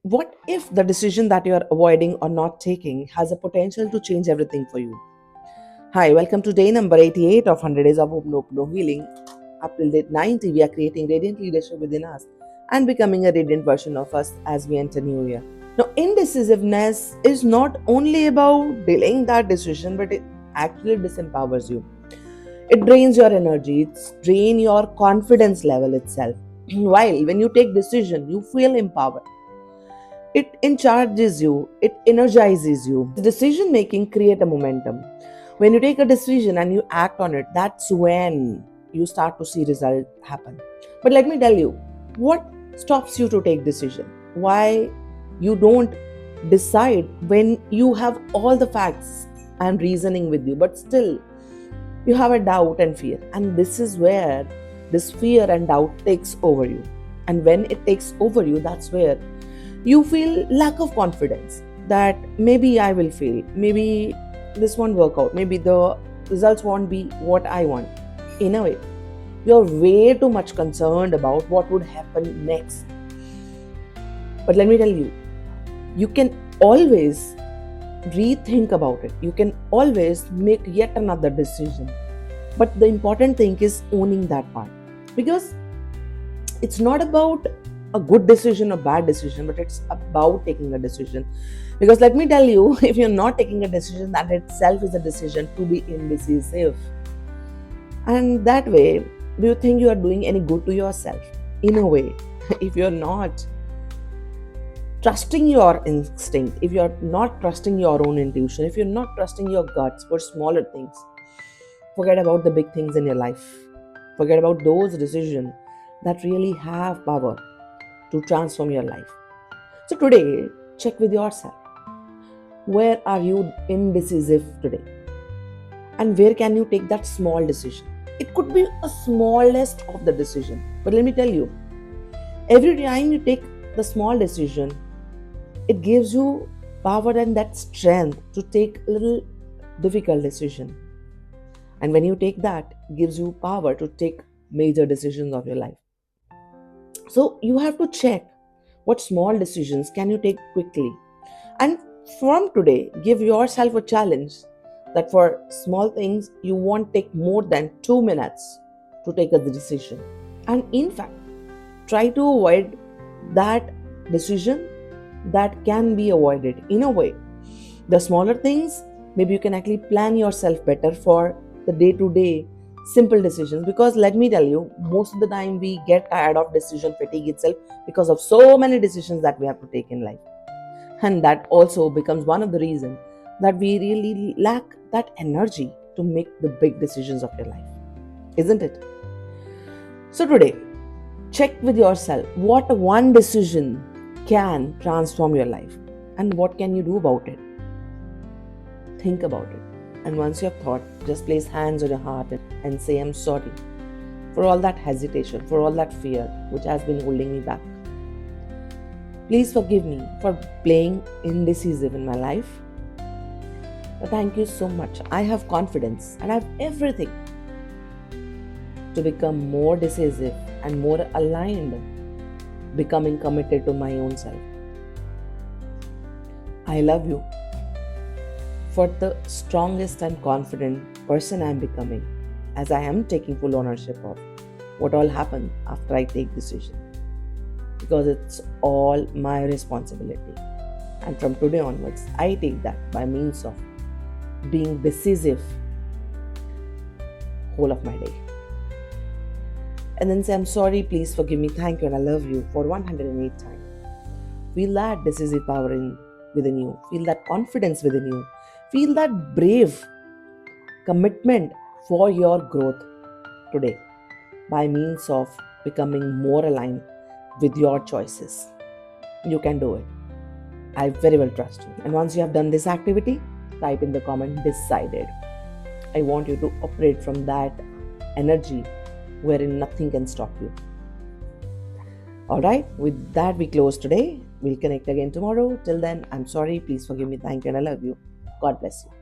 What if the decision that you are avoiding or not taking has a potential to change everything for you? Hi, welcome to day number 88 of 100 Days of Hope Healing. Up till date 90, we are creating radiant leadership within us and becoming a radiant version of us as we enter new year. Now, indecisiveness is not only about delaying that decision, but it actually disempowers you. It drains your energy, it's drain your confidence level itself. While when you take decision, you feel empowered. It encharges you, it energizes you. Decision making create a momentum. When you take a decision and you act on it, that's when you start to see result happen. But let me tell you, what stops you to take decision? Why you don't decide when you have all the facts and reasoning with you, but still you have a doubt and fear. And this is where this fear and doubt takes over you. And when it takes over you, that's where you feel lack of confidence that maybe I will fail, maybe this won't work out, maybe the results won't be what I want. In a way, you're way too much concerned about what would happen next. But let me tell you, you can always rethink about it. You can always make yet another decision. But the important thing is owning that part. Because it's not about a good decision or bad decision, but it's about taking a decision. Because let me tell you, if you're not taking a decision, that itself is a decision to be indecisive. And that way, do you think you are doing any good to yourself? In a way, if you're not trusting your instinct, if you're not trusting your own intuition, if you're not trusting your guts for smaller things, forget about the big things in your life. Forget about those decisions that really have power to transform your life. So today, check with yourself. Where are you indecisive today? And where can you take that small decision? It could be a smallest of the decision. But let me tell you, every time you take the small decision, it gives you power and that strength to take a little difficult decision. And when you take that, it gives you power to take major decisions of your life. So you have to check what small decisions can you take quickly. And from today, give yourself a challenge that for small things, you won't take more than 2 minutes to take a decision. And in fact, try to avoid that decision that can be avoided in a way. The smaller things, maybe you can actually plan yourself better for the day to day simple decisions, because let me tell you, most of the time we get tired of decision fatigue itself because of so many decisions that we have to take in life. And that also becomes one of the reasons that we really lack that energy to make the big decisions of your life, isn't it? So today, check with yourself what one decision can transform your life and what can you do about it. Think about it. And once you have thought, just place hands on your heart and say, I'm sorry for all that hesitation, for all that fear which has been holding me back. Please forgive me for playing indecisive in my life. But thank you so much. I have confidence and I have everything to become more decisive and more aligned, becoming committed to my own self. I love you for the strongest and confident person I am becoming, as I am taking full ownership of what all happened after I take decision. Because it's all my responsibility. And from today onwards, I take that by means of being decisive whole of my day. And then say, I'm sorry, please forgive me, thank you, and I love you for 108 times. Feel that decisive power within you. Feel that confidence within you. Feel that brave commitment for your growth today by means of becoming more aligned with your choices. You can do it. I very well trust you. And once you have done this activity, type in the comment decided. I want you to operate from that energy wherein nothing can stop you. Alright, with that we close today. We'll connect again tomorrow. Till then, I'm sorry, please forgive me, thank you, and I love you. God bless you.